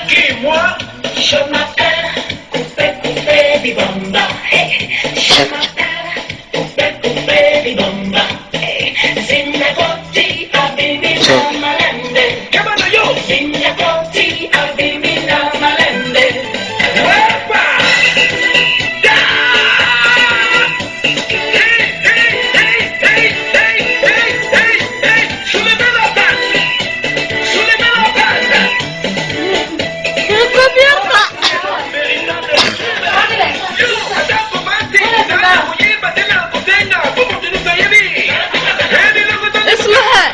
Qui, moi? Je m'appelle Coupé Coupé Bibomba. Hey, je m'appelle Coupé Coupé Bibomba. Hey, Zinagoti Abimina Malende. Come on, yo! Zinagoti Abimina Malende. Wepa! Da! Hey, hey, hey, hey, hey, hey, hey, hey! Soulevez la tête! Soulevez la tête! اسمها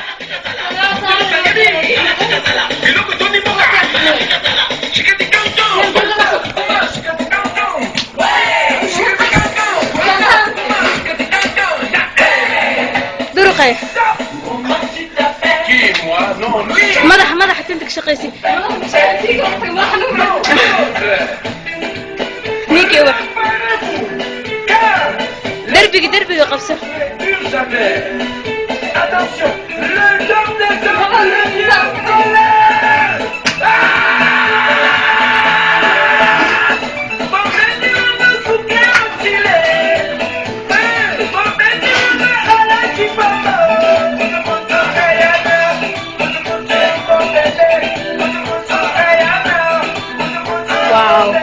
درقي مدح تنتك شقيسي نيكي واحد دربي قبسه Attention, le temps de devenir colère. Wow.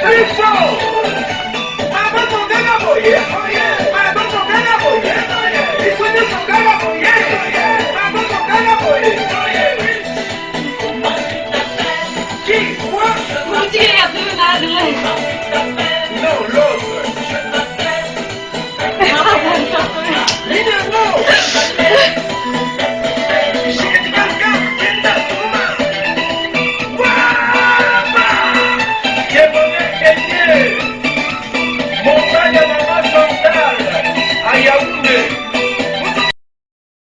Plus fort! Maman, ton gars a boyé! Maman, ton gars a boyé! Écoutez, ton gars a boyé! Maman, ton gars a boyé! Qui? Moi? Mon Dieu,